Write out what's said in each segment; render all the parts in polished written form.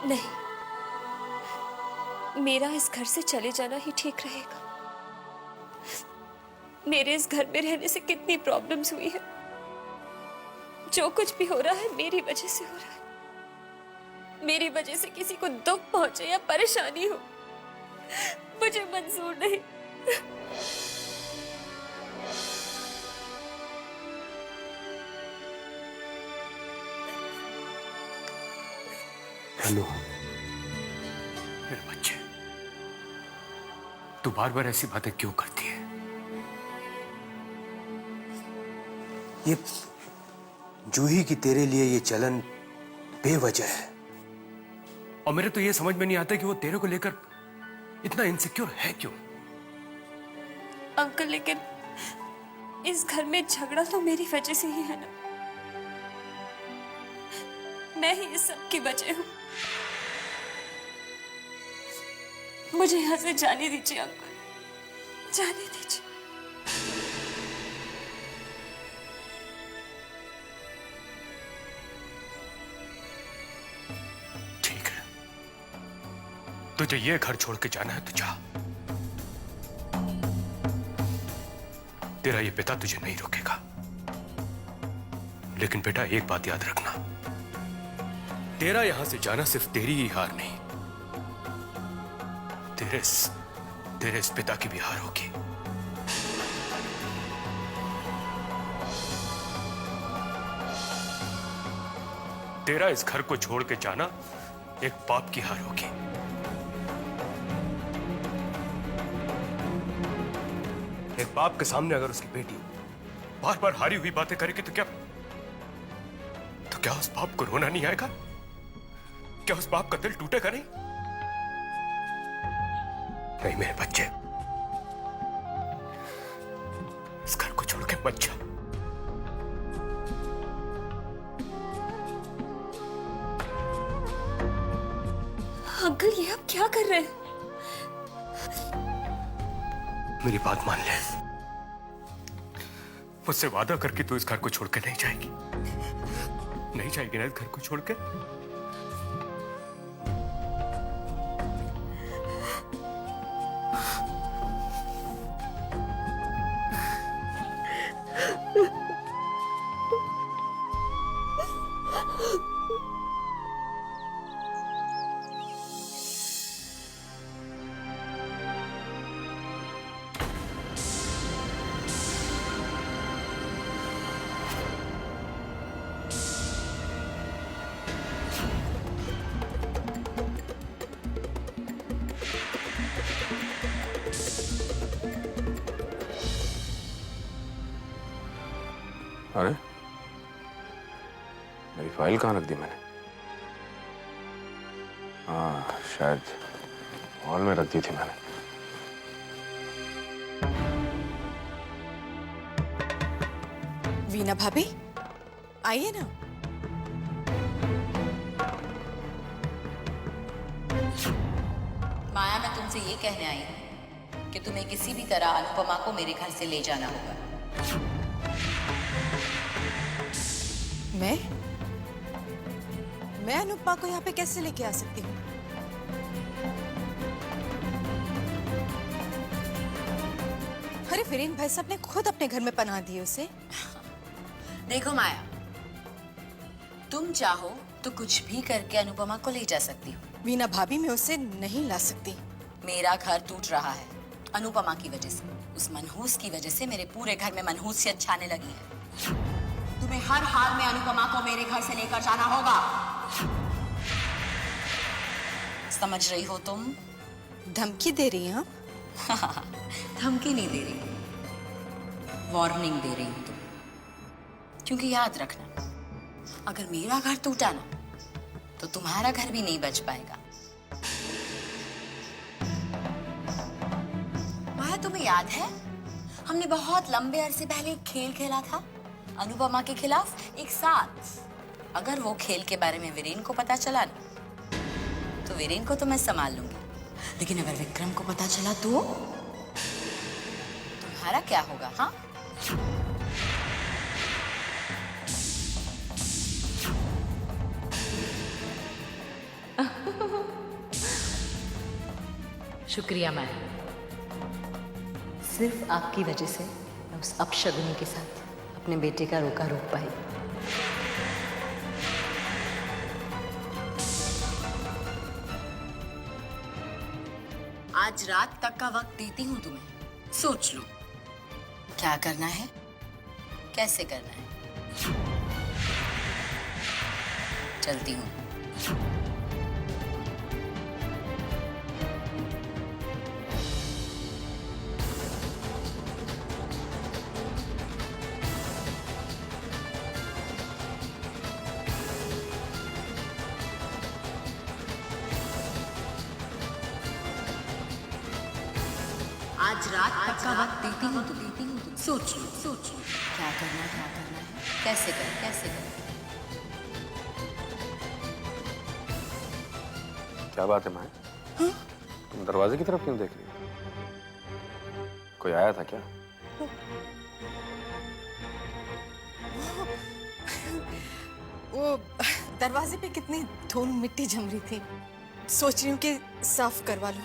नहीं, मेरा इस घर से चले जाना ही ठीक रहेगा। मेरे इस घर में रहने से कितनी प्रॉब्लम्स हुई है। जो कुछ भी हो रहा है मेरी वजह से हो रहा है। मेरी वजह से किसी को दुख पहुंचे या परेशानी हो, मुझे मंजूर नहीं। अनु, मेरे बच्चे, तू बार बार ऐसी बातें क्यों करती है? ये जूही की तेरे लिए ये चलन बेवजह है। और मेरे तो ये समझ में नहीं आता कि वो तेरे को लेकर इतना इनसिक्योर है क्यों? अंकल, लेकिन इस घर में झगड़ा तो मेरी वजह से ही है ना। मैं ही इस सब की वजह हूं। मुझे यहां से जाने दीजिए अंकल, जाने दीजिए। ठीक है, तुझे ये घर छोड़ के जाना है तो जा। तेरा ये पिता तुझे नहीं रोकेगा। लेकिन बेटा, एक बात याद रखना, तेरा यहां से जाना सिर्फ तेरी ही हार नहीं, तेरे इस पिता की भी हार होगी। तेरा इस घर को छोड़ के जाना एक पाप की हार होगी। एक बाप के सामने अगर उसकी बेटी बार बार हारी हुई बातें करेगी तो क्या उस बाप को रोना नहीं आएगा? क्या उस बाप का दिल टूटेगा नहीं? नहीं मेरे बच्चे, इस घर को छोड़ के मत जा। अंकल, ये आप क्या कर रहे हैं? मेरी बात मान ले, मुझसे वादा करके तू इस घर को छोड़ के नहीं जाएगी। नहीं जाएगी ना इस घर को छोड़ के? अरे, मेरी फाइल कहाँ रख दी मैंने? हाँ, शायद हॉल में रख दी थी मैंने। वीना भाभी, आइए ना। माया, मैं तुमसे ये कहने आई हूँ कि तुम्हें किसी भी तरह अनुपमा को मेरे घर से ले जाना होगा। मैं अनुपमा को यहाँ पे कैसे लेके आ सकती हूँ? अरे वीरेन भाई साहब ने खुद अपने घर में पनाह दी उसे। देखो माया, तुम चाहो तो कुछ भी करके अनुपमा को ले जा सकती हो। वीना भाभी, मैं उसे नहीं ला सकती। मेरा घर टूट रहा है अनुपमा की वजह से। उस मनहूस की वजह से मेरे पूरे घर में मनहूसियत छाने लगी है। तुम्हें हर हाल में अनुपमा को मेरे घर से लेकर जाना होगा। समझ रही हो तुम? धमकी दे रही हैं आप? धमकी नहीं दे रही, वार्निंग दे रही हूं तुम। क्योंकि याद रखना, अगर मेरा घर टूटा ना तो तुम्हारा घर भी नहीं बच पाएगा। माया, तुम्हें याद है हमने बहुत लंबे अरसे पहले एक खेल खेला था अनुपमा के खिलाफ एक साथ। अगर वो खेल के बारे में वीरेन को पता चला ना तो वीरेन को तो मैं संभाल लूंगी, लेकिन अगर विक्रम को पता चला तो तुम्हारा क्या होगा? हाँ, शुक्रिया मैम। सिर्फ आपकी वजह से मैं उस अपशगुनी के साथ अपने बेटे का रोका रोक पाई। आज रात तक का वक्त देती हूँ तुम्हें, सोच लो क्या करना है, कैसे करना है। चलती हूँ। आज रात तक का वक्त देती हूँ तो सोच लो क्या करना है, कैसे करना। क्या बात है माँ? तुम दरवाजे की तरफ क्यों देख रही हो? कोई आया था क्या? वो दरवाजे पे कितनी धूल मिट्टी जम रही थी, सोच रही हूँ कि साफ करवा लो।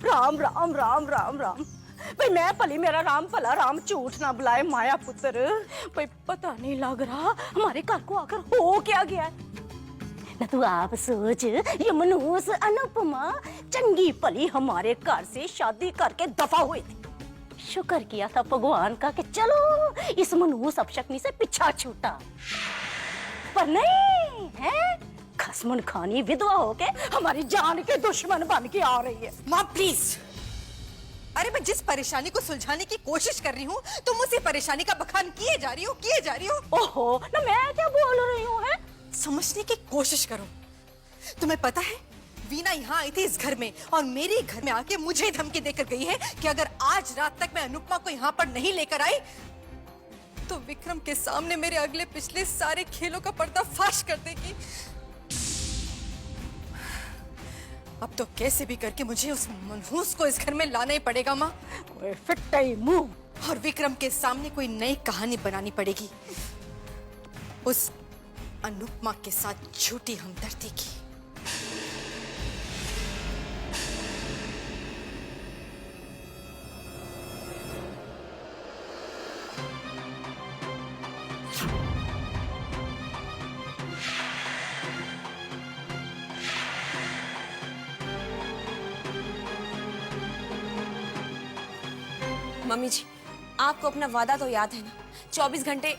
राम राम राम राम राम। भाई मैं भली मेरा राम भला, राम झूठ ना बुलाए माया पुत्र। भाई पता नहीं लग रहा हमारे घर को आकर हो क्या गया है। न तू आप सोच, ये मनहूस अनुपमा चंगी भली हमारे घर से शादी करके दफा हुई थी। शुक्र किया था भगवान का कि चलो इस मनहूस अपशक्नी से पीछा छूटा, पर नहीं है खसमन खानी विधवा होके हमारी जान के दुश्मन बन के आ रही है। माँ प्लीज, अरे मैं जिस परेशानी को सुलझाने की कोशिश कर रही हूँ तुम उसी परेशानी का बखान किए जा रही हो। ओहो, ना मैं क्या बोल रही हूँ है? समझने की कोशिश करो। तुम्हें पता है वीना यहाँ आई थी इस घर में और मेरे घर में आके मुझे धमकी देकर गई है कि अगर आज रात तक मैं अनुपमा को यहाँ पर नहीं लेकर आई तो विक्रम के सामने मेरे अगले पिछले सारे खेलों का पर्दाफाश कर देगी। अब तो कैसे भी करके मुझे उस मनहूस को इस घर में लाना ही पड़ेगा माँ। फिट्टा ही मुंह। और विक्रम के सामने कोई नई कहानी बनानी पड़ेगी उस अनुपमा के साथ झूठी हमदर्दी की। मम्मी जी, आपको अपना वादा तो याद है ना? 24 घंटे।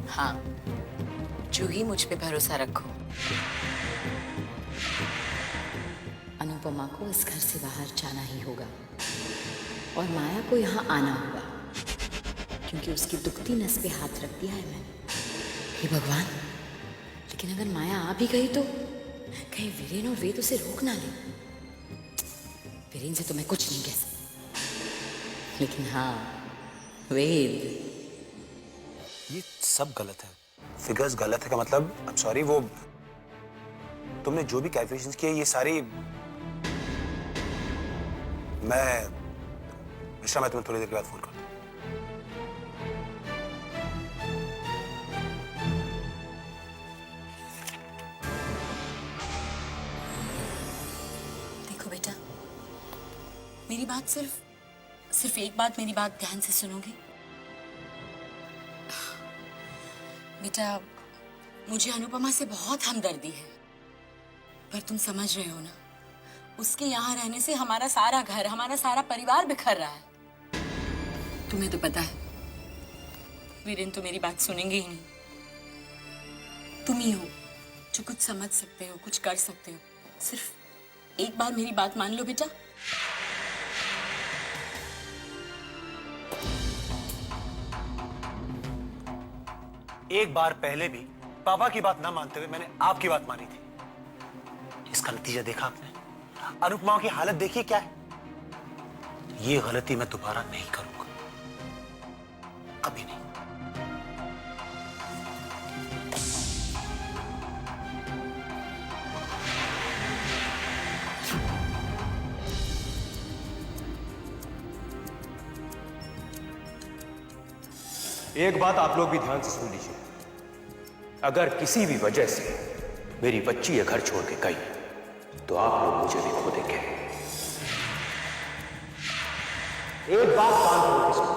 हाँ, जूही मुझ पे भरोसा रखो। अनुपमा को इस घर से बाहर जाना ही होगा और माया को यहाँ आना होगा, क्योंकि उसकी दुखती नस पे हाथ रख दिया है मैंने। हे भगवान, लेकिन अगर माया आ भी गई तो कहीं वीरेन और वेद उसे रोक ना ले। वीरेन से तो मैं कुछ नहीं कह सकती, लेकिन हाँ वेद। ये सब गलत है, फिगर्स गलत है का मतलब, आई एम सॉरी, वो तुमने जो भी कैलकुलेशंस किए ये सारी, मैं तुम्हें थोड़ी देर के बाद फोन करता हूँ। देखो बेटा, मेरी बात सिर्फ एक बात मेरी बात ध्यान से सुनोगे बेटा? मुझे अनुपमा से बहुत हमदर्दी है, पर तुम समझ रहे हो ना, उसके यहाँ रहने से हमारा सारा घर, हमारा सारा परिवार बिखर रहा है। तुम्हें तो पता है वीरेन तो मेरी बात सुनेंगे ही नहीं। तुम ही हो जो कुछ समझ सकते हो, कुछ कर सकते हो। सिर्फ एक बार मेरी बात मान लो बेटा। एक बार पहले भी पापा की बात ना मानते हुए मैंने आपकी बात मानी थी, इसका नतीजा देखा आपने। अनुपमा की हालत देखिए क्या है। ये गलती मैं दोबारा नहीं करूंगा, कभी नहीं। एक बात आप लोग भी ध्यान से सुन लीजिए। अगर किसी भी वजह से मेरी बच्ची ये घर छोड़ के गई तो आप लोग मुझे भी खो देंगे। एक बात कान खोल के सुनो,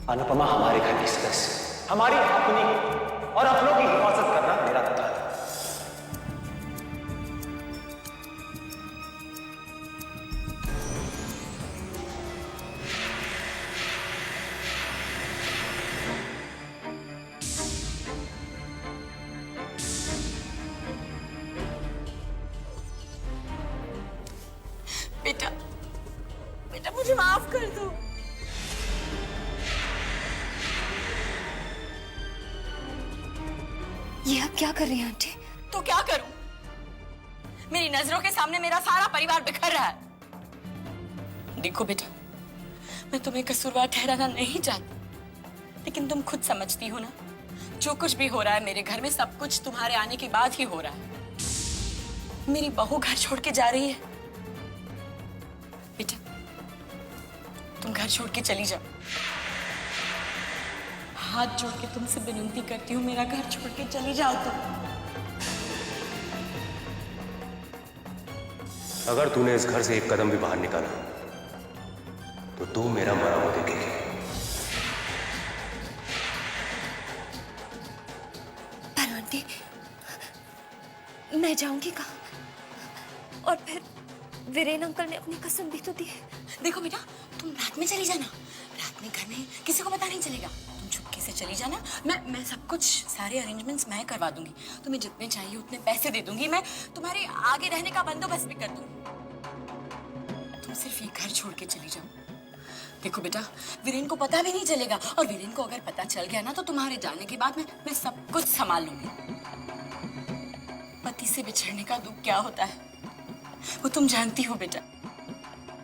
अनुपमा हमारे घर की सदस्य, हमारी अपनी और अपनों की हिफाजत करना मेरा धर्म है। बेटा, बेटा मुझे माफ कर दो। ये आप क्या कर रही हैं आंटी? तो क्या करूं? मेरी नजरों के सामने मेरा सारा परिवार बिखर रहा है। देखो बेटा, मैं तुम्हें कसूरवार ठहराना नहीं चाहती, लेकिन तुम खुद समझती हो ना, जो कुछ भी हो रहा है मेरे घर में सब कुछ तुम्हारे आने के बाद ही हो रहा है। मेरी बहू घर छोड़ के जा रही है। बेटा, तुम घर छोड़ के चली जाओ। हाथ जोड़ के तुमसे विनती करती हूँ, मेरा घर छोड़ के चली जाओ तुम। अगर तूने इस घर से एक कदम भी बाहर निकाला तो तू मेरा मरा हुआ देखेगी। पर आंटी, मैं जाऊंगी कहाँ? और फिर वीरेन अंकल ने अपनी कसम भी तो दी है। देखो बेटा, तुम रात में चली जाना। रात में घर में किसी को पता नहीं चलेगा। तुम चुपके से चली जाना। मैं सब कुछ, सारे अरेंजमेंट्स मैं करवा दूंगी। तुम्हें जितने चाहिए उतने पैसे दे दूंगी। मैं तुम्हारे आगे रहने का बंदोबस्त भी कर दूंगी। तुम सिर्फ ये घर छोड़ के चली जाओ। देखो बेटा, वीरेन को पता भी नहीं चलेगा, और वीरेन को अगर पता चल गया ना तो तुम्हारे जाने के बाद मैं सब कुछ संभाल लूंगी। पति से बिछड़ने का दुख क्या होता है वो तुम जानती हो बेटा,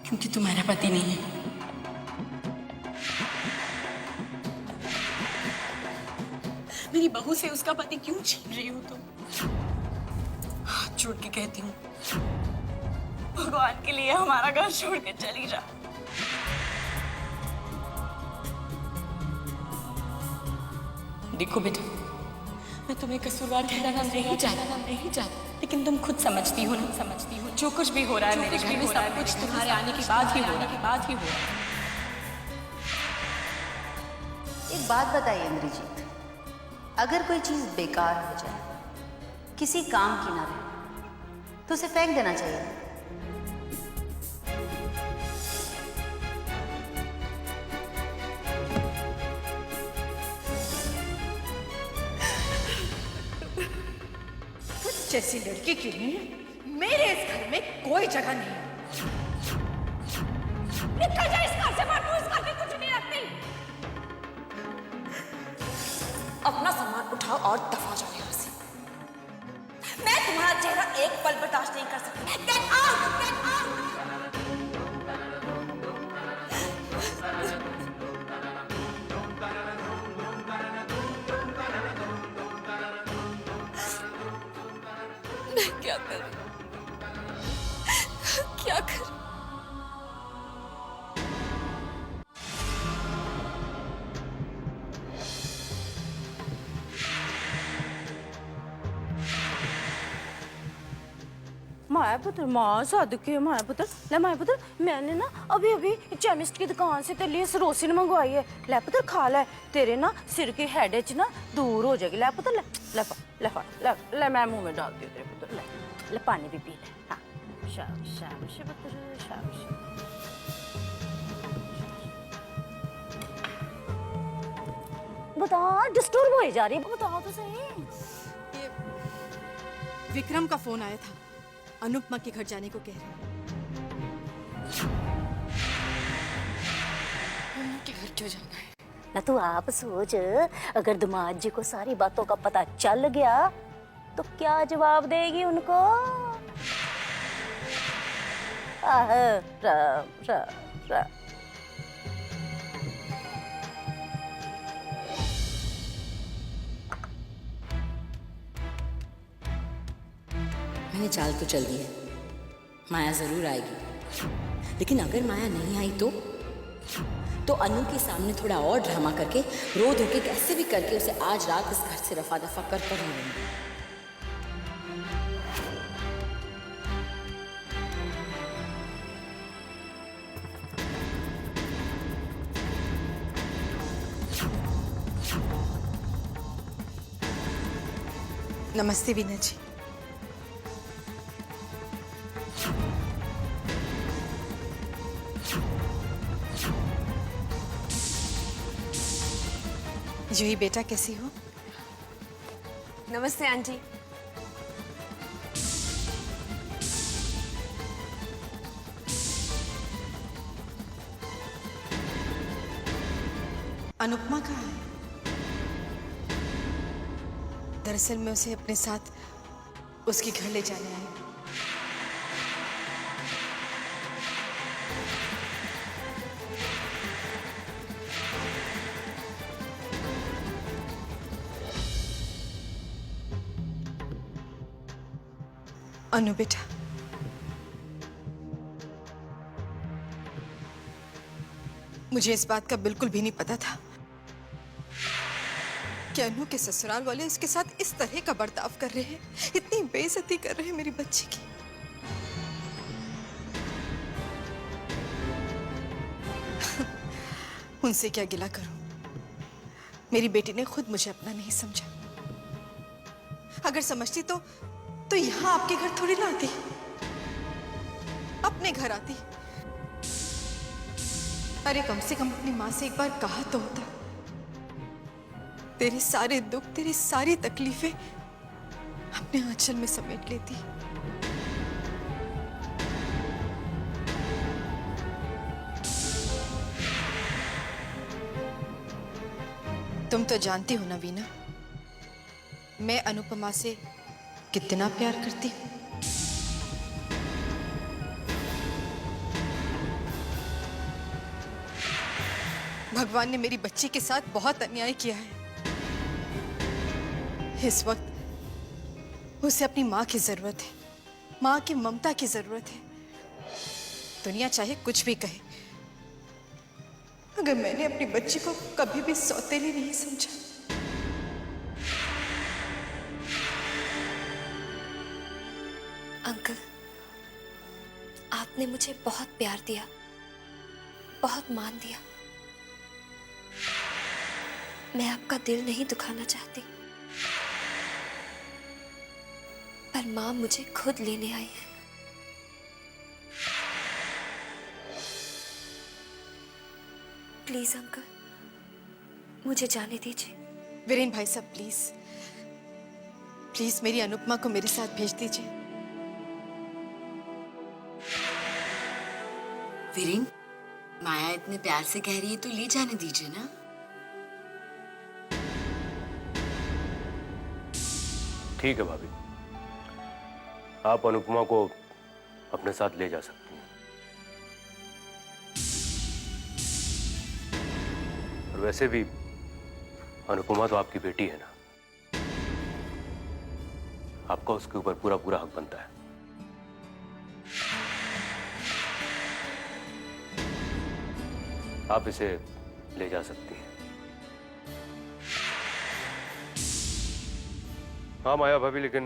क्योंकि तुम्हारा पति नहीं है। मेरी बहू से उसका पति क्यों छीन रही हो तुम? हाथ जोड़ के कहती हूँ, भगवान के लिए हमारा घर छोड़ के चली जा। देखो बेटा, मैं तुम्हें कसूरवार ठहराना नहीं चाहता, लेकिन तुम खुद समझती हो ना, समझती हो जो कुछ भी हो रहा है मेरे घर में सब कुछ तुम्हारे आने के बाद ही हो रहा है। एक बात बताइए इंद्रजीत, अगर कोई चीज बेकार हो जाए, किसी काम की ना रहे, तो उसे फेंक देना चाहिए। जैसी लड़की के लिए मेरे इस घर में कोई जगह नहीं। निकल जा इस घर से, मैं इस घर में कुछ नहीं रखती। अपना सामान उठाओ और दफा जाओ यहाँ से। मैं तुम्हारा चेहरा एक पल बर्दाश्त नहीं कर सकती। Get out! Get out! मैं क्या करूं? क्या करूं? माया पुत्र, माँ सादुके माया पुत्र, ले माया पुत्र, मैंने ना अभी अभी केमिस्ट की दुकान से तेरे लिए सरोसिन मंगवाई है। ले पुत्र खा ले, तेरे ना सिर की हेडेज ना दूर हो जाएगी। ले पुत्र, ले ले ले ले ले, मैं मुंह में डालती हूँ तेरे पुत्र। ले ले, पानी भी पी ले। हाँ, शाबाश शाबाश पुत्र, शाबाश। बता, डिस्टर्ब हो जा रही है, बता तो सही। ये विक्रम का फोन आया था, अनुपमा के घर जाने को कह रहे हैं। उनके घर क्यों जाना है? ना तू आप सोच, अगर दामाद जी को सारी बातों का पता चल गया तो क्या जवाब देगी उनको? राम राम राम। मैंने चाल तो चल दी है, माया जरूर आएगी, लेकिन अगर माया नहीं आई तो अनु के सामने थोड़ा और ड्रामा करके रो धो के कैसे भी करके उसे आज रात इस घर से रफा दफा कर ही लूंगी। नमस्ते वीना जी। जूही बेटा कैसी हो? नमस्ते आंटी। अनुपमा कहाँ है? दरअसल मैं उसे अपने साथ उसके घर ले जाने आई हूँ। अनु बेटा, मुझे इस बात का बिल्कुल भी नहीं पता था कि अनु के ससुराल वाले उसके साथ इस तरह का बर्ताव कर रहे हैं, इतनी बेइज्जती कर रहे हैं मेरी बच्ची की। उनसे क्या गिला करूं? मेरी बेटी ने खुद मुझे अपना नहीं समझा। अगर समझती तो यहां आपके घर थोड़ी ना आती, अपने घर आती। अरे कम से कम अपनी मां से एक बार कहा तो होता, तेरे सारे दुख, तेरी सारी तकलीफें अपने आंचल में समेट लेती। तुम तो जानती हो ना वीना, मैं अनुपमा से कितना प्यार करती हूँ। भगवान ने मेरी बच्ची के साथ बहुत अन्याय किया है। इस वक्त उसे अपनी माँ की जरूरत है, माँ की ममता की जरूरत है। दुनिया चाहे कुछ भी कहे, अगर मैंने अपनी बच्ची को कभी भी सौतेली नहीं समझा। अंकल, आपने मुझे बहुत प्यार दिया, बहुत मान दिया। मैं आपका दिल नहीं दुखाना चाहती, पर मां मुझे खुद लेने आई है। प्लीज अंकल, मुझे जाने दीजिए। वीरेन भाई साहब, प्लीज प्लीज मेरी अनुपमा को मेरे साथ भेज दीजिए। वीरेन, माया इतने प्यार से कह रही है तो ले जाने दीजिए ना। ठीक है भाभी, आप अनुपमा को अपने साथ ले जा सकती हैं। और वैसे भी अनुपमा तो आपकी बेटी है ना, आपका उसके ऊपर पूरा पूरा हक बनता है। आप इसे ले जा सकती हैं। हाँ माया भाभी, लेकिन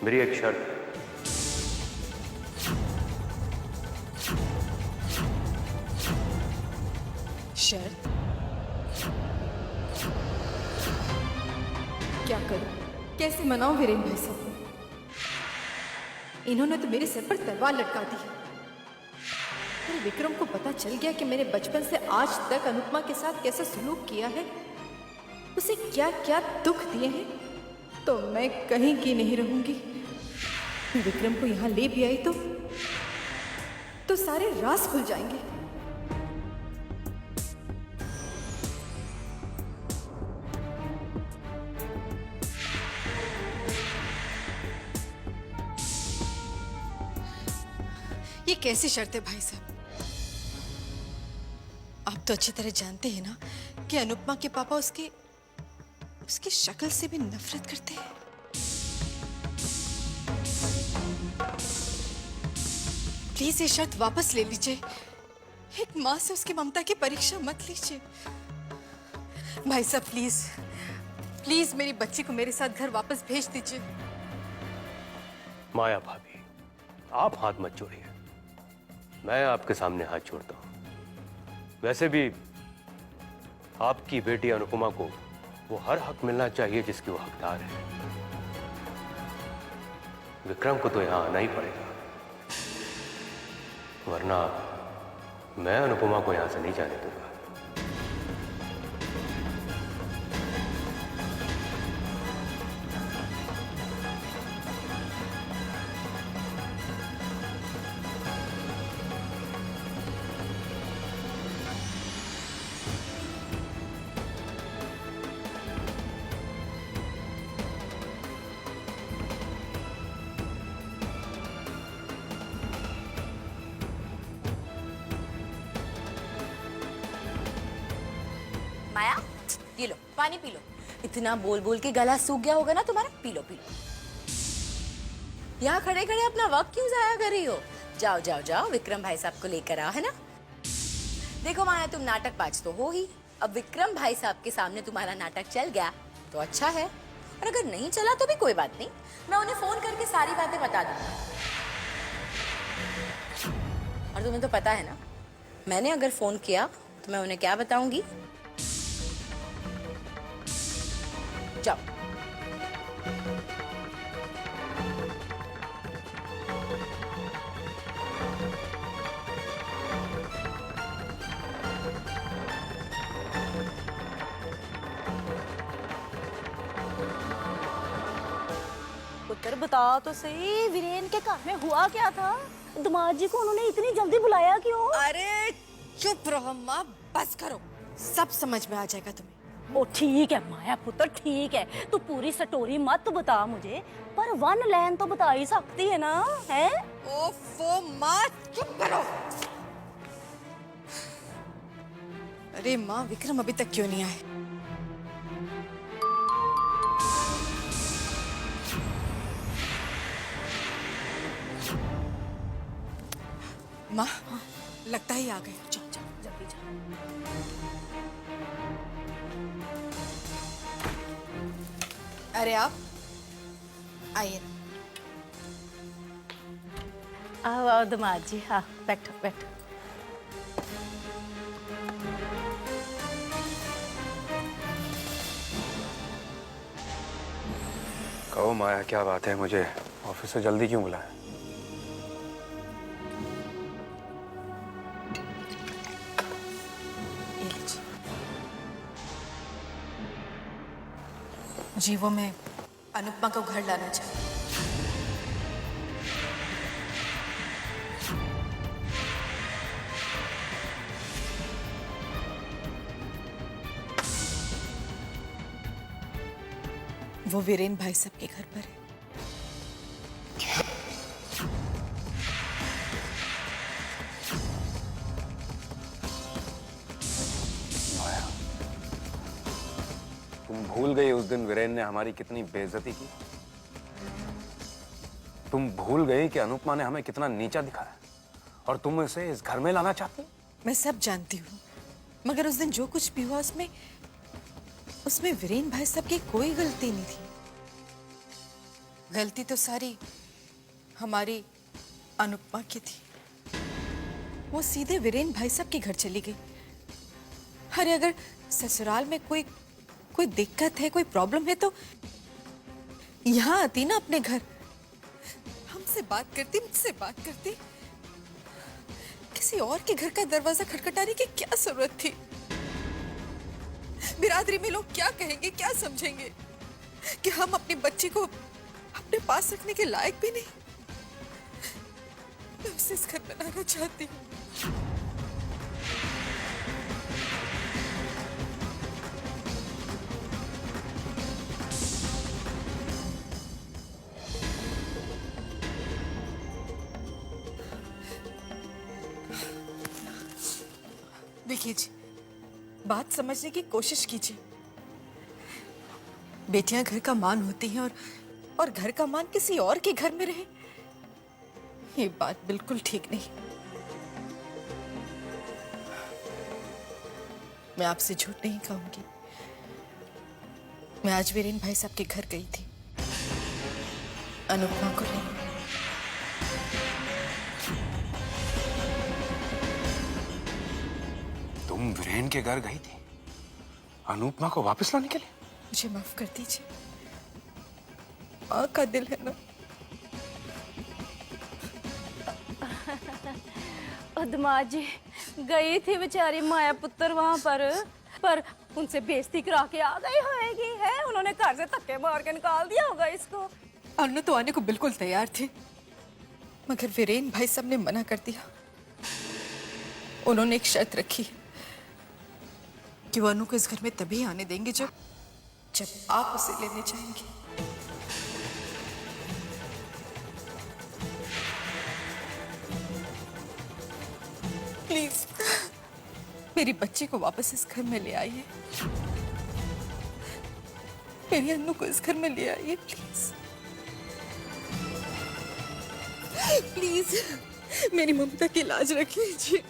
मेरी एक शर्त है। शर्त? क्या करूं, कैसे मनाऊं वीरेन भाई साहब? इन्होंने तो मेरे सिर पर तलवार लटका दी। अरे विक्रम को पता चल गया कि मैंने बचपन से आज तक अनुपमा के साथ कैसा सलूक किया है, उसे क्या क्या दुख दिए हैं, तो मैं कहीं की नहीं रहूंगी। विक्रम को यहां ले भी आई तो सारे राज खुल जाएंगे। कैसी शर्त है भाई साहब? आप तो अच्छी तरह जानते हैं ना कि अनुपमा के पापा उसकी शक्ल से भी नफरत करते हैं। प्लीज ये शर्त वापस ले लीजिए। एक माँ से उसकी ममता की परीक्षा मत लीजिए। भाई साहब प्लीज प्लीज मेरी बच्ची को मेरे साथ घर वापस भेज दीजिए। माया भाभी, आप हाथ मत जोड़िए, मैं आपके सामने हाथ जोड़ता हूं। वैसे भी आपकी बेटी अनुपमा को वो हर हक मिलना चाहिए जिसकी वो हकदार है। विक्रम को तो यहां आना ही पड़ेगा, वरना मैं अनुपमा को यहां से नहीं जाने दूंगा। माया, ये लो पानी पी लो। इतना बोल बोल के गला सूख गया होगा ना तुम्हारा, पी लो पी लो। यहाँ खड़े खड़े अपना वक्त क्यों जाया कर रही हो? जाओ जाओ जाओ, विक्रम भाई साहब को लेकर आओ, है ना। देखो माया, तुम नाटक बाज तो हो ही। अब विक्रम भाई साहब के सामने तुम्हारा नाटक चल गया तो अच्छा है, और अगर नहीं चला तो भी कोई बात नहीं, मैं उन्हें फोन करके सारी बातें बता दूंगी। और तुम्हें तो पता है ना, मैंने अगर फोन किया तो मैं उन्हें क्या बताऊंगी? जाओ। पुत्र बता तो सही, वीरेन के घर में हुआ क्या था? दामाद जी को उन्होंने इतनी जल्दी बुलाया क्यों? अरे चुप रहो माँ, बस करो, सब समझ में आ जाएगा तुम्हें। ओ ठीक है माया पुत्र, ठीक है, तू पूरी स्टोरी मत बता मुझे, पर वन लाइन तो बता ही सकती है ना, है? ओफो माँ, चुप करो। अरे माँ, विक्रम अभी तक क्यों नहीं आए? माँ, लगता ही आ गए। जाओ जाओ जल्दी जाओ। अरे आप आइए। आओ आओ दामाद जी, हाँ बैठो बैठो। कहो माया, क्या बात है? मुझे ऑफिस से जल्दी क्यों बुलाया? जी वो मैं अनुपमा को घर लाना चाहती हूँ। वो वीरेन भाई साहब के घर पर है। तुम भूल गई उस दिन वीरेन ने हमारी कितनी बेइज्जती की? तुम भूल गई कि अनुपमा ने हमें कितना नीचा दिखाया, और तुम इसे इस घर में लाना चाहती? मैं सब जानती हूँ, मगर उस दिन जो कुछ भी हुआ उसमें वीरेन भाई साहब की कोई गलती नहीं थी। गलती तो सारी हमारी अनुपमा की थी। वो सीधे वीरेन भाई साहब के घर चली गई। अरे अगर ससुराल में कोई दिक्कत है, कोई प्रॉब्लम है तो यहाँ आती ना अपने घर, हमसे बात करती, मुझसे बात करती। किसी और के घर का दरवाजा खटखटाने की क्या जरूरत थी? बिरादरी में लोग क्या कहेंगे, क्या समझेंगे कि हम अपनी बच्ची को अपने पास रखने के लायक भी नहीं। मैं उसे इस घर में लाना चाहती हूँ। कीजिए, बात समझने की कोशिश कीजिए। बेटियां घर का मान होती हैं और घर का मान किसी और के घर में रहे, ये बात बिल्कुल ठीक नहीं। मैं आपसे झूठ नहीं कहूंगी, मैं आज वीरेन भाई साहब के घर गई थी अनुपमा को लेने। तुम वीरेन के घर गई थी अनुपमा को वापस लाने के लिए? मुझे माफ कर दीजिए, माँ का दिल है ना। दामाद जी गई थी बेचारी माया पुत्र वहां पर उनसे बेइज्जती करा के आ गई होएगी है। उन्होंने घर से धक्के मार के निकाल दिया होगा इसको। अनु तो आने को बिल्कुल तैयार थे, मगर वीरेन भाई साहब ने मना कर दिया। उन्होंने एक शर्त रखी है कि वो अनु को इस घर में तभी आने देंगे जब आप उसे लेने जाएंगे। प्लीज मेरी बच्ची को वापस इस घर में ले आइए, मेरी अनु को इस घर में ले आइए प्लीज। प्लीज मेरी ममता की लाज रख लीजिए,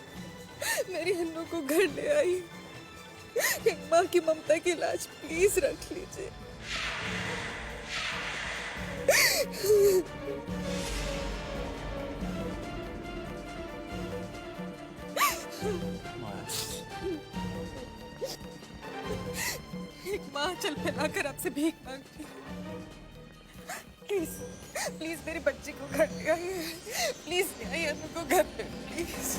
मेरी अनु को घर ले आइए। एक माँ की ममता की लाज प्लीज रख लीजिए। एक माँ चल फैलाकर आपसे भीख मांगती है। प्लीज प्लीज मेरी बच्ची को घर ले आइए, प्लीज ले आइए अनु को घर पे प्लीज।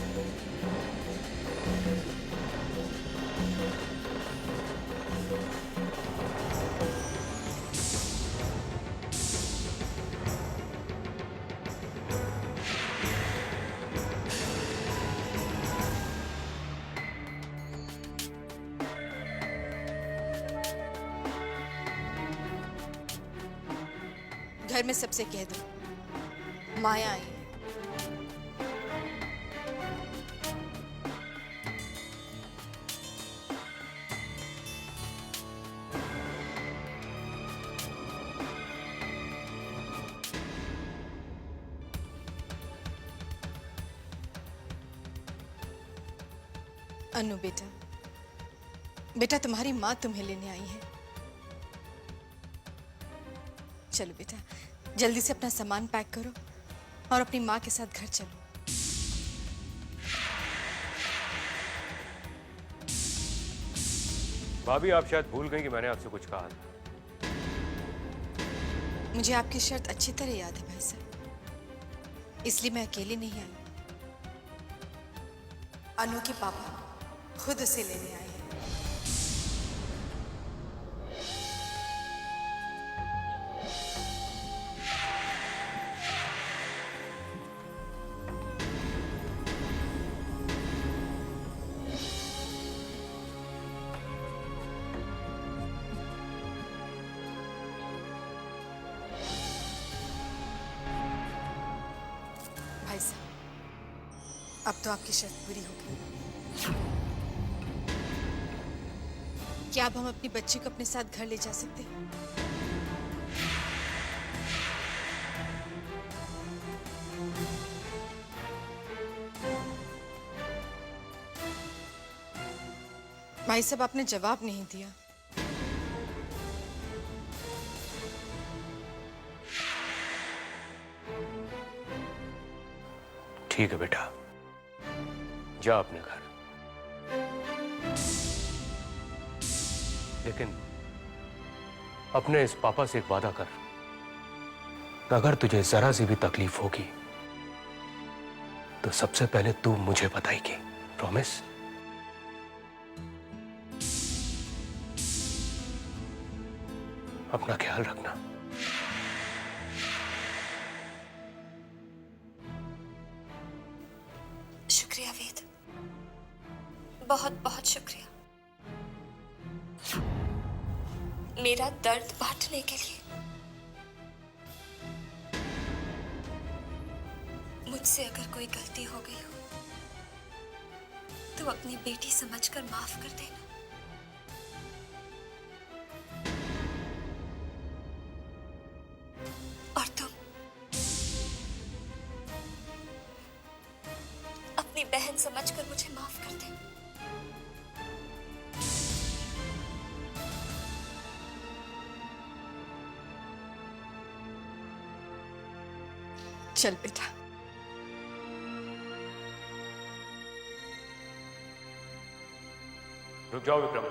घर में सबसे कह दो माया आई है। अनु बेटा तुम्हारी माँ तुम्हें लेने आई है। चलो बेटा जल्दी से अपना सामान पैक करो और अपनी माँ के साथ घर चलो। भाभी आप शायद भूल गई कि मैंने आपसे कुछ कहा था। मुझे आपकी शर्त अच्छी तरह याद है भाई साहब, इसलिए मैं अकेली नहीं आई। अनु के पापा खुद उसे लेने आए हैं। भाई साहब अब तो आपकी शर्त पूरी हो गई। क्या अब हम अपनी बच्ची को अपने साथ घर ले जा सकते हैं? भाई साहब आपने जवाब नहीं दिया। ठीक है बेटा, जा अपने घर, लेकिन अपने इस पापा से एक वादा कर, अगर तुझे जरा सी भी तकलीफ होगी तो सबसे पहले तू मुझे बताएगी। प्रॉमिस? अपना ख्याल रखना। शुक्रिया वेद, बहुत बहुत शुक्रिया मेरा दर्द बांटने के लिए। मुझसे अगर कोई गलती हो गई हो तू अपनी बेटी समझकर माफ कर देना। और तुम अपनी बहन समझकर मुझे माफ कर देना। चल बेटा। रुक जाओ विक्रम।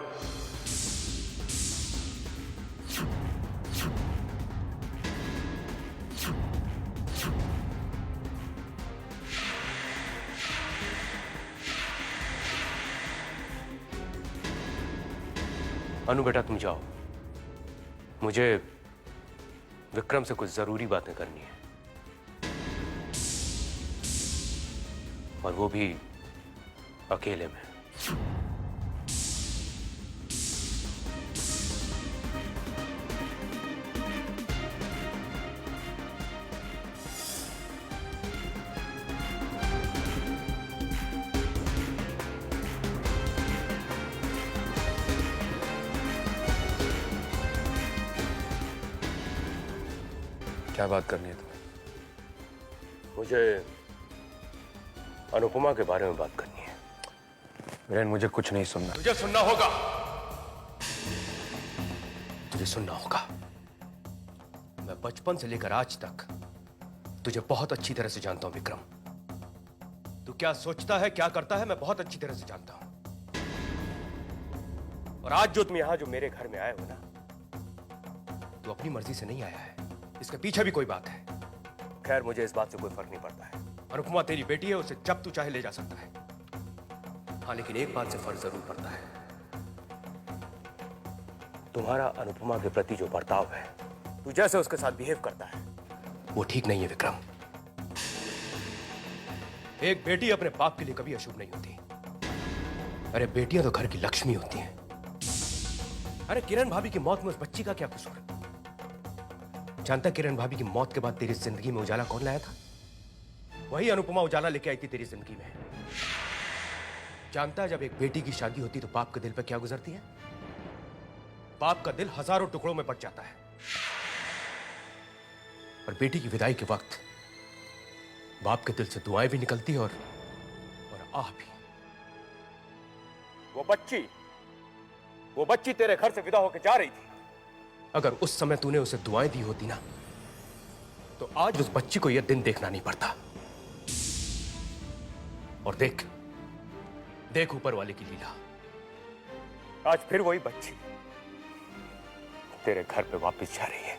अनु बेटा तुम जाओ, मुझे विक्रम से कुछ जरूरी बातें करनी है, और वो भी अकेले में। क्या बात करनी है तुम्हें? मुझे अनुपमा के बारे में बात करनी है। वीरेन, मुझे कुछ नहीं सुनना। तुझे सुनना होगा, तुझे सुनना होगा। मैं बचपन से लेकर आज तक तुझे बहुत अच्छी तरह से जानता हूं विक्रम। तू क्या सोचता है, क्या करता है, मैं बहुत अच्छी तरह से जानता हूं। और आज जो तुम यहां जो मेरे घर में आए हो ना, तू अपनी मर्जी से नहीं आया है, इसके पीछे भी कोई बात है। खैर, मुझे इस बात से कोई फर्क नहीं पड़ता है। अनुपमा तेरी बेटी है, उसे जब तू चाहे ले जा सकता है। हाँ, लेकिन एक बात से फर्क जरूर पड़ता है। तुम्हारा अनुपमा के प्रति जो बर्ताव है, तू जैसे उसके साथ बिहेव करता है, वो ठीक नहीं है विक्रम। एक बेटी अपने बाप के लिए कभी अशुभ नहीं होती। अरे बेटियां तो घर की लक्ष्मी होती हैं। अरे किरण भाभी की मौत में उस बच्ची का क्या कसूर? जानता किरण भाभी की मौत के बाद तेरी जिंदगी में उजाला कौन लाया था? वही अनुपमा उजाला लेके आई थी तेरी जिंदगी में। जानता है जब एक बेटी की शादी होती तो बाप के दिल पे क्या गुजरती है? बाप का दिल हजारों टुकड़ों में बट जाता है। और बेटी की विदाई के वक्त बाप के दिल से दुआएं भी निकलती और आह भी। वो बच्ची तेरे घर से विदा होकर जा रही थी। अगर उस समय तूने उसे दुआएं दी होती ना, तो आज उस बच्ची को यह दिन देखना नहीं पड़ता। और देख देख ऊपर वाले की लीला। आज फिर वही बच्ची तेरे घर पे वापस जा रही है।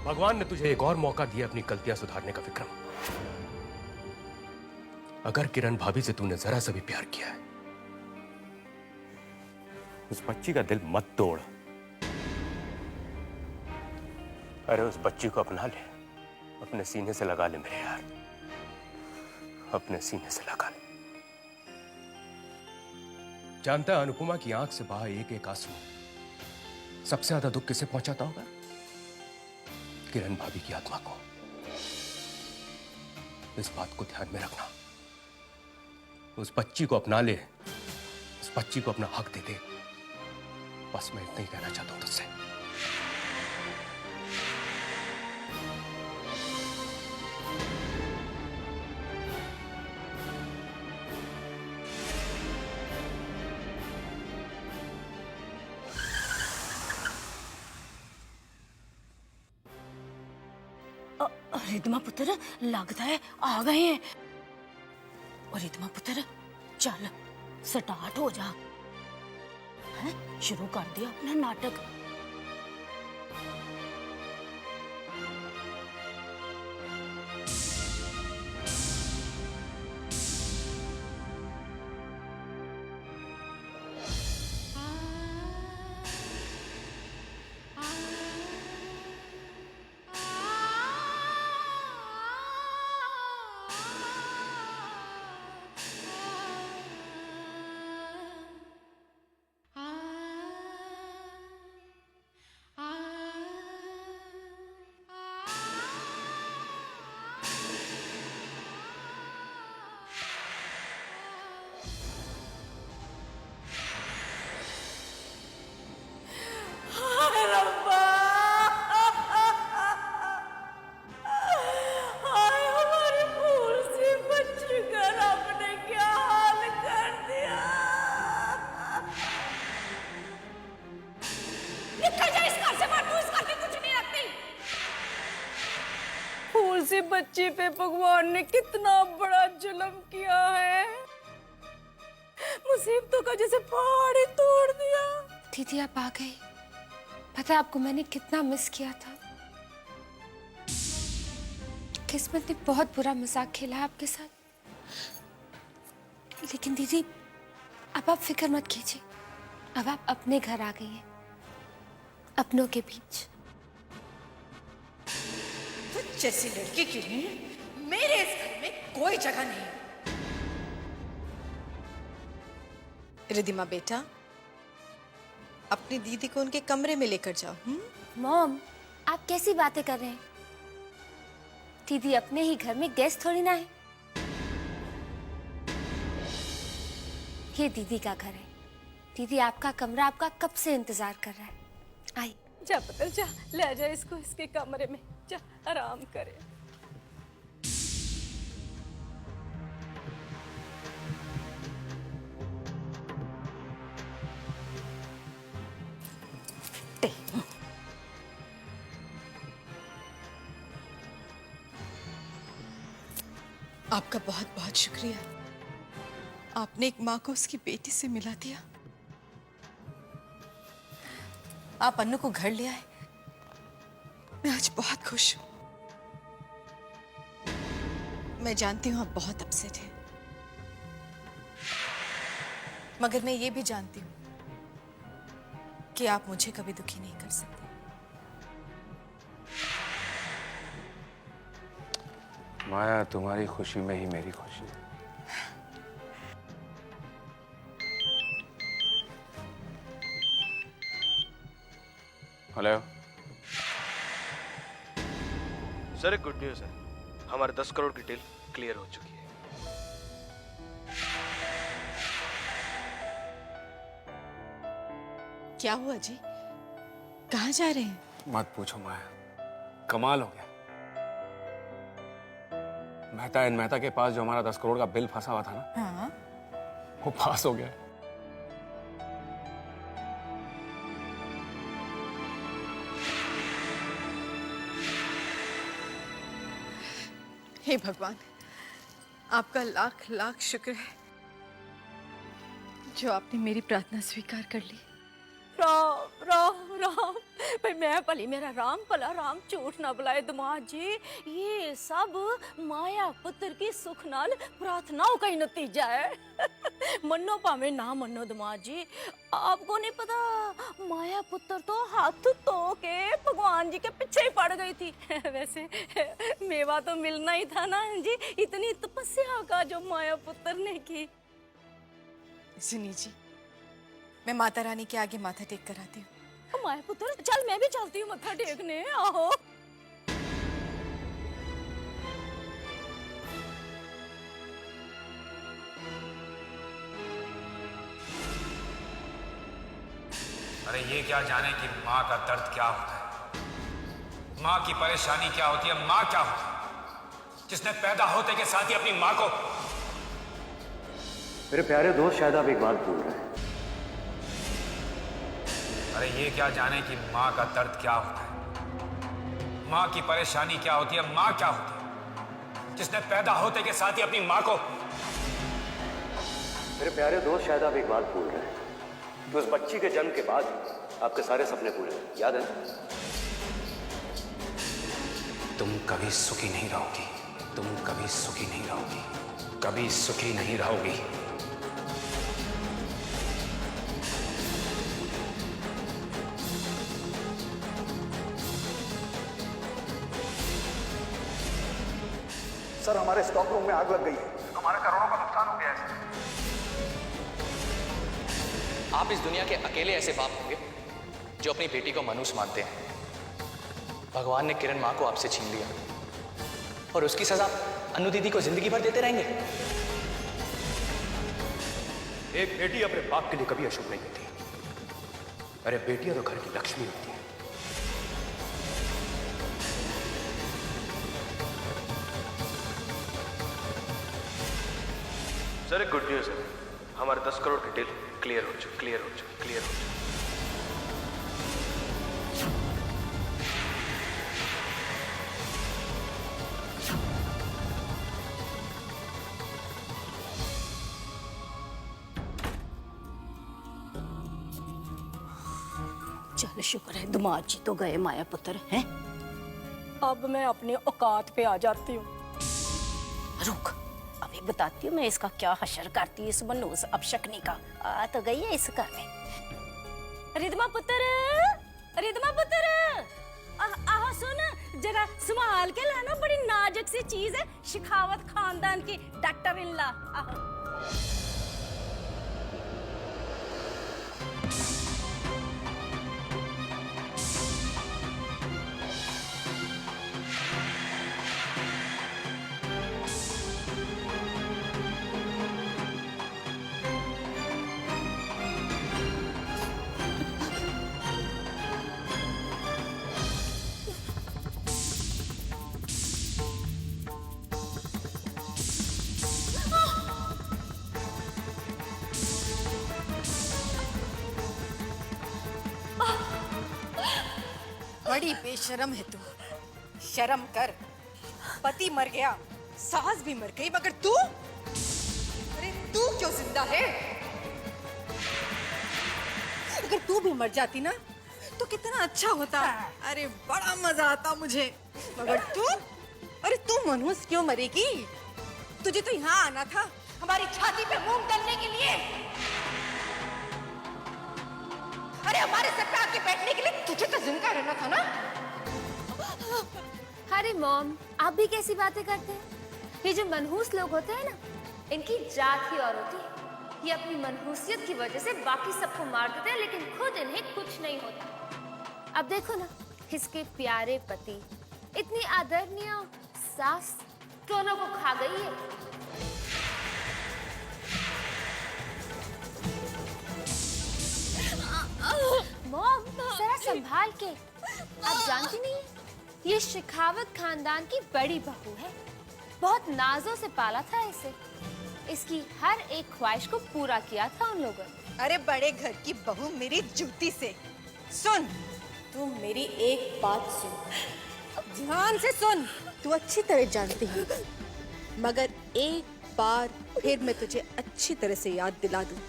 भगवान ने तुझे एक और मौका दिया अपनी गलतियां सुधारने का विक्रम। अगर किरण भाभी से तूने जरा सा भी प्यार किया है, उस बच्ची का दिल मत तोड़। अरे उस बच्ची को अपना ले, अपने सीने से लगा ले मेरे यार, अपने सीने से लगा ले। जानता है अनुपमा की आंख से बहा एक एक आंसू सबसे ज्यादा दुख किसे पहुंचाता होगा? किरण भाभी की आत्मा को। इस बात को ध्यान में रखना। उस बच्ची को अपना ले, उस बच्ची को अपना हक दे दे। बस मैं इतना ही कहना चाहता हूं तुझसे। रिदमा पुत्र, लगता है आ गए हैं। और रिदमा पुत्र, चल स्टार्ट हो जा। हैं? शुरू कर दिया अपना नाटक। जैसी बच्ची पे भगवान ने कितना बड़ा जुल्म किया है। मुसीबतों का जैसे पहाड़ ही तोड़ दिया। दीदी आप आ गई। पता है आपको मैंने कितना मिस किया था। किस्मत ने बहुत बुरा मजाक खेला है आपके साथ। लेकिन दीदी अब आप फिक्र मत कीजिए। अब आप अपने घर आ गई हैं, अपनों के बीच। तो जैसी लड़की के लिए मेरे इस घर में कोई जगह नहीं। रिद्धिमा बेटा, अपनी दीदी को उनके कमरे में लेकर जाओ। मॉम आप कैसी बातें कर रहे हैं? दीदी अपने ही घर में गेस्ट थोड़ी ना है। ये दीदी का घर है। दीदी आपका कमरा आपका कब से इंतजार कर रहा है। आई जा पुत्र जा, ले जा इसको इसके कमरे में। जा आराम करे। आपका बहुत बहुत शुक्रिया। आपने एक माँ को उसकी बेटी से मिला दिया। आप अन्नू को घर ले आए। मैं आज बहुत खुश हूं। मैं जानती हूं आप बहुत अपसेट हैं, मगर मैं ये भी जानती हूं कि आप मुझे कभी दुखी नहीं कर सकते। माया, तुम्हारी खुशी में ही मेरी खुशी है। हेलो सर, एक गुड न्यूज़ है। हमारे 10 करोड़ की डील क्लियर हो चुकी है। क्या हुआ जी? कहाँ जा रहे हैं? मत पूछो माया, कमाल हो गया। मेहता एंड मेहता के पास जो हमारा 10 करोड़ का बिल फंसा हुआ था ना, हाँ। वो पास हो गया। हे भगवान, आपका लाख लाख शुक्र है जो आपने मेरी प्रार्थना स्वीकार कर ली। राम राम राम। भाई मैं भली मेरा राम भला राम झूठ ना बुलाए दमाद जी। ये सब माया पुत्र की सुख नाल प्रार्थनाओं का ही नतीजा है। मनो भावे ना मनो दमाद जी, आपको नहीं पता माया पुत्र तो हाथ धो के भगवान जी के पीछे ही पड़ गई थी। वैसे मेवा तो मिलना ही था ना जी, इतनी तपस्या का जो माया पुत्र ने की। सुनी जी, मैं माता रानी के आगे माथा टेक कर आती हूँ। माया पुत्र चल, मैं भी चलती हूँ मत्था टेकने। आहो अरे ये क्या जाने कि माँ का दर्द क्या होता है, माँ की परेशानी क्या होती है, माँ क्या होती है, जिसने पैदा होते के साथ ही अपनी माँ को। मेरे प्यारे दोस्त, शायद आप एक बात भूल रहे हैं। अरे ये क्या जाने कि माँ का दर्द क्या होता है, माँ की परेशानी क्या होती है, माँ क्या होती है, जिसने पैदा होते के साथ ही अपनी माँ को। मेरे प्यारे दोस्त, शायद आप एक बात भूल रहे हैं कि उस बच्ची के जन्म के बाद आपके सारे सपने पूरे हुए, याद है? तुम कभी सुखी नहीं रहोगी, तुम कभी सुखी नहीं रहोगी, कभी सुखी नहीं रहोगी। सर, हमारे स्टॉक रूम में आग लग गई है। हमारे करोड़ों का नुकसान हो गया है। आप इस दुनिया के अकेले ऐसे बाप होंगे जो अपनी बेटी को मनुष्य मानते हैं। भगवान ने किरण माँ को आपसे छीन लिया और उसकी सजा अनु दीदी को जिंदगी भर देते रहेंगे। एक बेटी अपने बाप के लिए कभी अशुभ नहीं होती। अरे बेटियां तो घर की लक्ष्मी होती है। सर, एक गुड न्यूज़ है। हमारे 10 करोड़ की डील क्लियर हो चुकी। चल शुक्र है दामाद जी तो गए माया पुत्र हैं। अब मैं अपने औकात पे आ जाती हूँ। रुक, अभी बताती हूँ मैं इसका क्या हशर करती है इस मनोज अपशकनी का। आ तो गई है इस घर में। रिदमा पुत्र, रिदमा पुत्र, आहो सुन जरा संभाल के लाना, बड़ी नाजुक सी चीज है, शिखावत खानदान की डॉक्टर इन ला। बड़ी बेशरम है तू, शर्म कर। पति मर गया, सास भी मर गई, मगर तू, अरे तू क्यों जिंदा है? अगर तू भी मर जाती ना तो कितना अच्छा होता। अरे बड़ा मजा आता मुझे, मगर तू, अरे तू मनहूस क्यों मरेगी? तुझे तो यहाँ आना था हमारी छाती पे मूंग डालने के लिए। अरे हमारे सर पे आके बैठने के लिए तुझे तो जिंदा रहना था ना। अरे मॉम, आप भी कैसी बातें करते हैं? ये जो मनहूस लोग होते हैं ना, इनकी जात ही और होती है। ये अपनी मनहूसियत की वजह से बाकी सबको मार देते हैं, लेकिन खुद इन्हें कुछ नहीं होता। अब देखो ना, इसके प्यारे पति, इतनी आदरणीय सास दोनों को खा गई है। मॉम, जरा संभाल के। आप जानती नहीं, ये शिखावत खानदान की बड़ी बहू है। बहुत नाजों से पाला था इसे। इसकी हर एक ख्वाहिश को पूरा किया था उन लोगों ने। अरे बड़े घर की बहू मेरी जूती से सुन, तू मेरी एक बात सुन, ध्यान से सुन। तू अच्छी तरह जानती है, मगर एक बार फिर मैं तुझे अच्छी तरह से याद दिला दूं।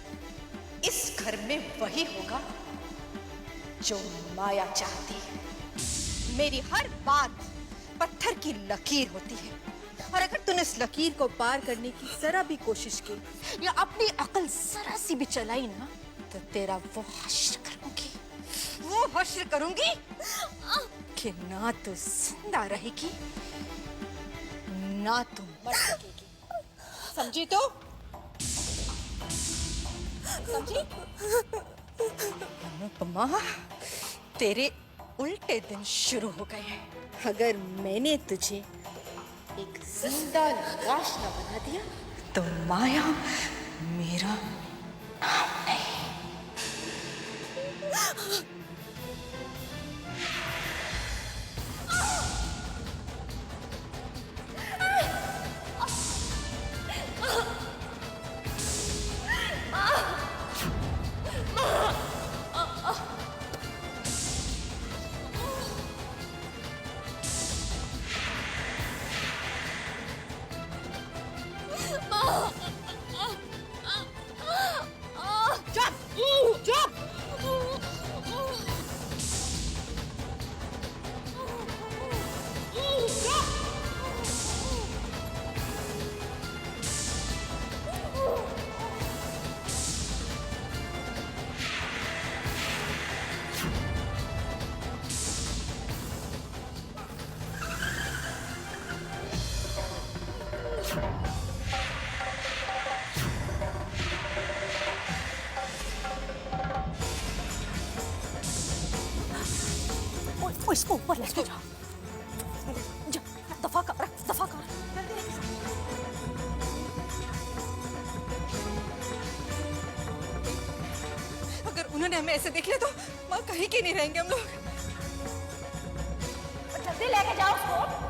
इस घर में वही होगा जो माया चाहती है। मेरी हर बात पत्थर की लकीर होती है, और अगर तूने इस लकीर को पार करने की जरा भी कोशिश की या अपनी अकल जरा सी भी चलाई ना, तो तेरा वो हश्र करूंगी कि ना तू जिंदा रहेगी ना तू मर सकेगी। समझी तो? समझी? अनुपमा, तेरे उल्टे दिन शुरू हो गए हैं। अगर मैंने तुझे एक जिंदा लाश न बना दिया तो माया मेरा नाम नहीं। इसको ऊपर लेके जाओ, दफा कर, दफा कर। अगर उन्होंने हमें ऐसे देख लिया तो माँ कहीं के नहीं रहेंगे हम लोग। जल्दी लेके जाओ उसको।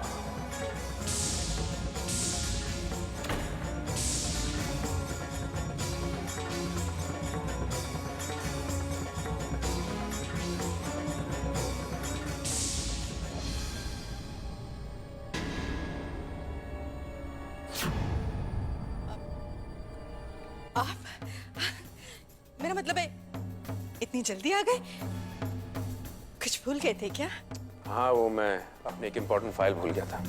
आप, मेरा मतलब है इतनी जल्दी आ गए? कुछ भूल गए थे क्या? हाँ, वो मैं अपनी एक इम्पोर्टेंट फाइल भूल गया था।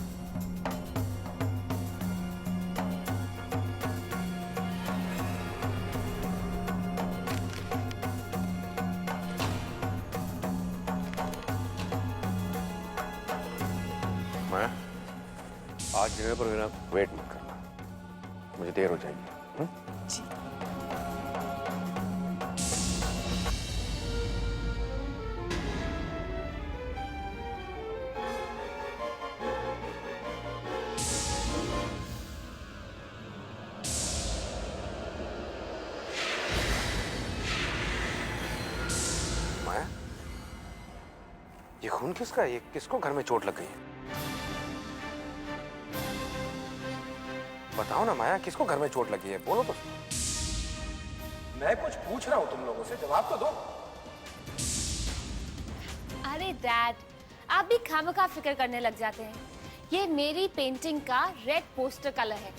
माया, आज डिनर पर मेरा वेट मत करना, मुझे देर हो जाएगी। जी। माया, ये खून किसका है? ये किसको घर में चोट लग गई है? बताओ ना माया, किसको घर में चोट लगी है? बोलो तो। मैं कुछ पूछ रहा हूं तुम लोगों से, जवाब तो दो। अरे डैड, आप भी खामखा फिक्र करने लग जाते हैं। ये मेरी पेंटिंग का रेड पोस्टर कलर है।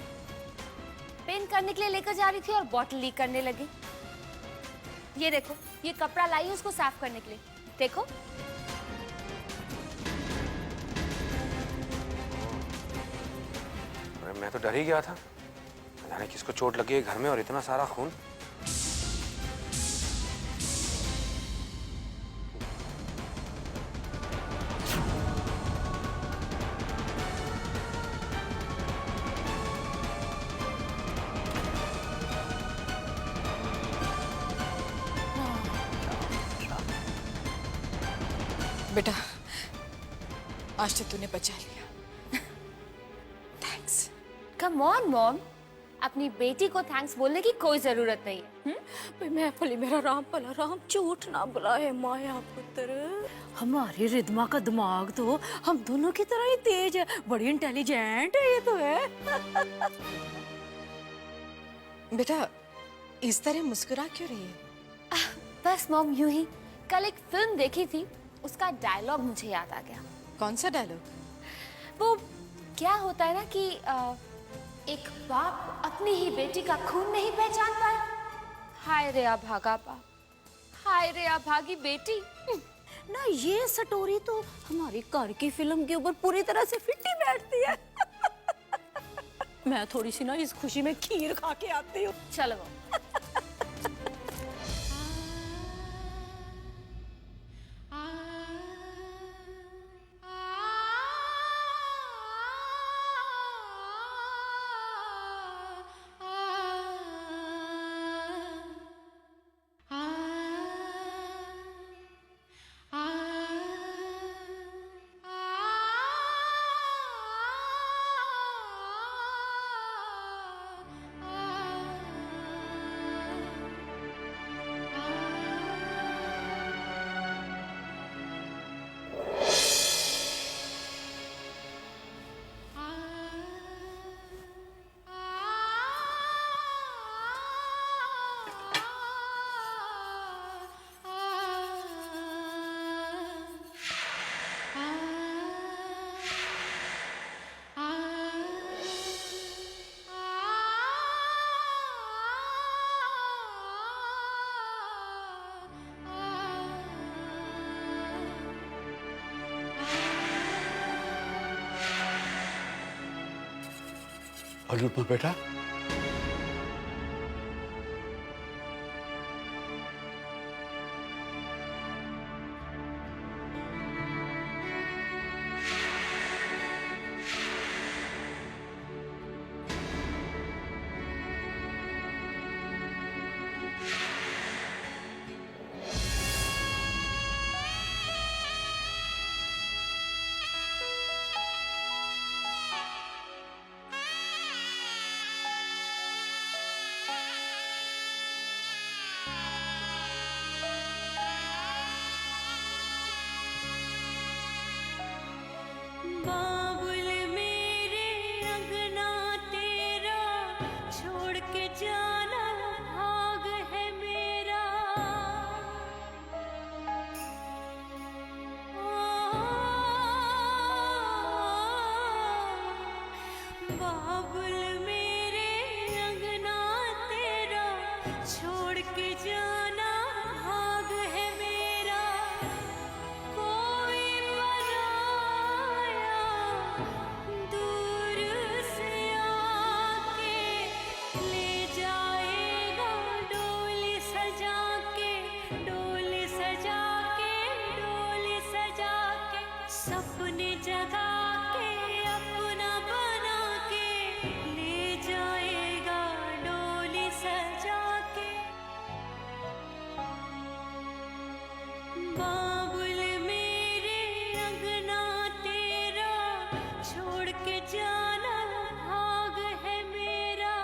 पेंट करने के लिए लेकर जा रही थी और बॉटल लीक करने लगी। ये देखो, ये कपड़ा लाई उसको साफ करने के लिए। देखो। मैं तो डर ही गया था, जाने किसको चोट लगी है घर में और इतना सारा खून। बेटा, आज तो तूने बचा लिया। थैंक्स। कम ऑन मॉम, अपनी बेटी को थैंक्स बोलने की कोई जरूरत नहीं है। भाई मैं भली मेरा राम भला राम झूठ ना बुलाए माया पुत्र। हमारी रिद्मा का दिमाग तो हम दोनों की तरह ही तेज है, बड़ी इंटेलिजेंट है ये तो है। बेटा, इस तरह मुस्कुरा क्यों रही है? बस मॉम, यूं ही। कल एक फिल्म देखी थी, उसका डायलॉग मुझे याद आ गया। कौन सा डायलॉग? वो क्या होता है ना कि एक बाप अपनी ही बेटी का खून नहीं पहचान पाया। हाय रे अभागा बाप, हाय रे अभागी बेटी। ना ये स्टोरी तो हमारी घर की फिल्म के ऊपर पूरी तरह से फिट ही बैठती है। मैं थोड़ी सी ना इस खुशी में खीर खा के आती हूँ। चलो मॉम। अनुपमा बेटा, बाबुल मेरे अंगना तेरा छोड़ के जाना भाग है मेरा। बाबुल मेरे अंगना तेरा छोड़ के जाना भाग है मेरा। को सपने जगा के अपना बना के ले जाएगा डोली सजा के। बाबुल मेरे अंगना तेरा छोड़ के जाना भाग है मेरा।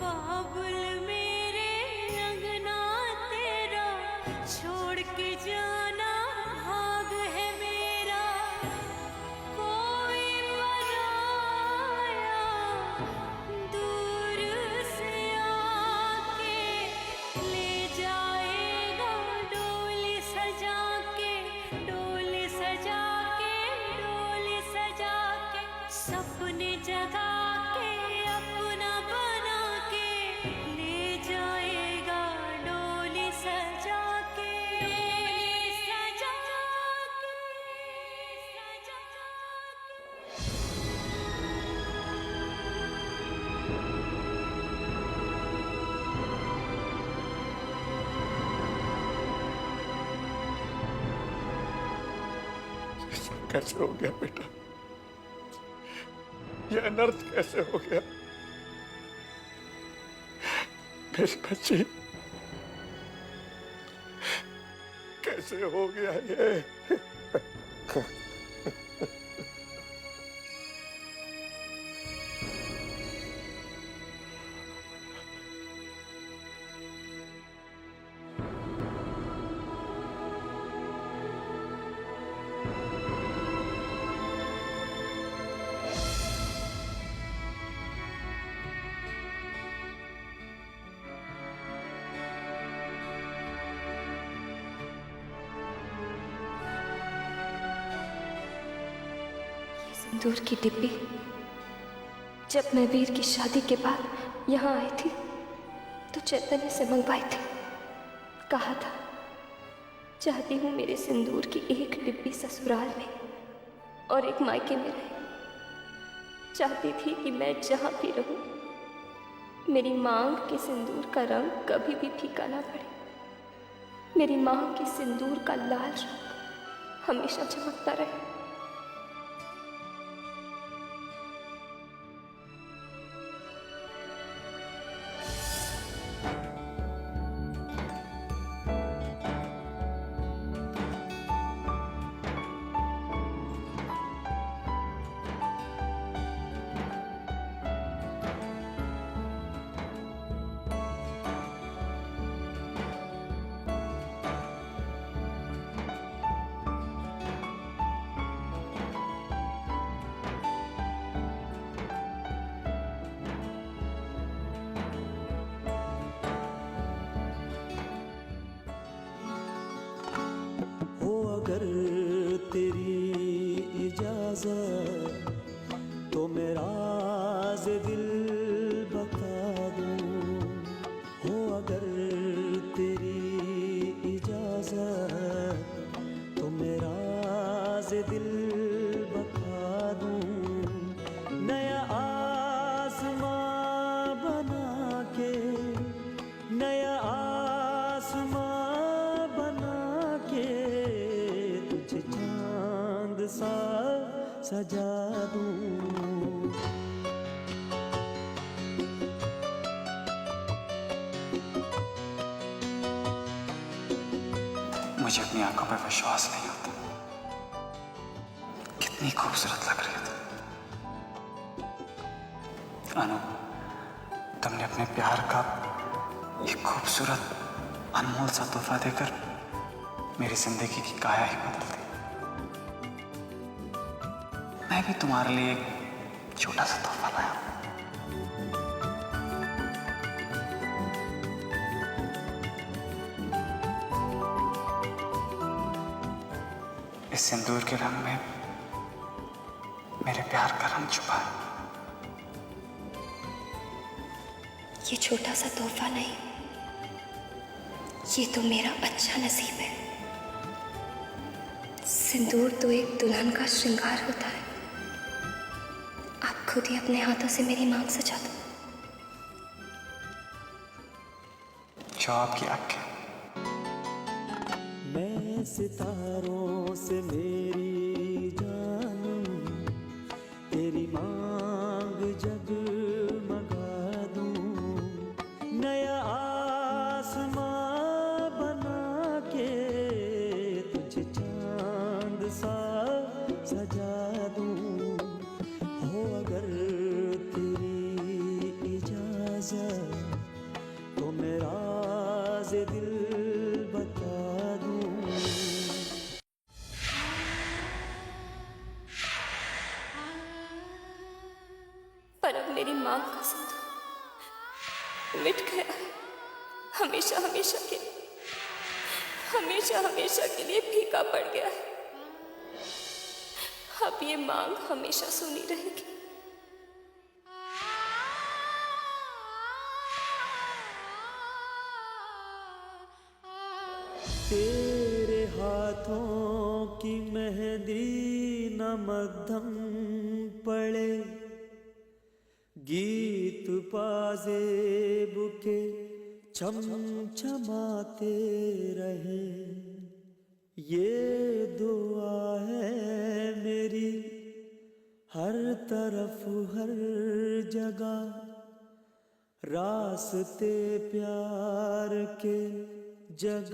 बाबुल मेरे अंगना तेरा छोड़ के जाना भाग है मेरा। कोई पराया दूर से आके ले जाएगा डोली सजा के, डोली सजा के, डोली सजा के। सपने जगा के अपना बना के ले जाएगा डोली सजा के, डोली सजा के, सजा के। कैसे हो गया बेटा? यह अनर्थ कैसे हो गया? मेरी बच्ची कैसे हो गया ये? सिंदूर की डिब्बी जब मैं वीर की शादी के बाद यहाँ आई थी तो चैतन्य से मंगवाई थी। कहा था चाहती हूँ मेरे सिंदूर की एक डिब्बी ससुराल में और एक मायके में रहे। चाहती थी कि मैं जहाँ भी रहूँ मेरी मांग के सिंदूर का रंग कभी भी फीका ना पड़े। मेरी मांग के सिंदूर का लाल रंग हमेशा चमकता रहे। अगर तेरी इजाजत तो मेरा राज़ दिल बता दूं। हो अगर तेरी इजाजत तो मेरा राज़ दिल बता दूं। नया आसमां बना के, नया आसमां सा सजा दूं। मुझे अपनी आंखों पर विश्वास नहीं होता। कितनी खूबसूरत लग रही थी अनु। तुमने अपने प्यार का एक खूबसूरत अनमोल सा तोहफा देकर मेरी जिंदगी की काया ही बदल दी। मैं भी तुम्हारे लिए एक छोटा सा तोहफा लाया। इस सिंदूर के रंग में मेरे प्यार का रंग छुपा है। ये छोटा सा तोहफा नहीं, ये तो मेरा अच्छा नसीब है। सिंदूर तो एक दुल्हन का श्रृंगार होता है। आप खुद ही अपने हाथों से मेरी मांग सजा दो। अच्छा आपकी आंखें। मैं सितारों से मेरी जानू तेरी मांग जगमगा दूं, नया आसमां बना के तुझे चांद सा सजा दूं। हो अगर तेरी इजाजत तो मेरा राज़ दिल बता दूं। पर अब मेरी माँ का जिंदा मिट गया है, हमेशा हमेशा के लिए फीका पड़ गया है। अब ये मांग हमेशा सुनी रहेगी। तेरे हाथों की मेहंदी न मध्यम पड़े, गीत पाजेब के छमछमाते रहे। ये दुआ है मेरी हर तरफ हर जगह, रास्ते प्यार के जग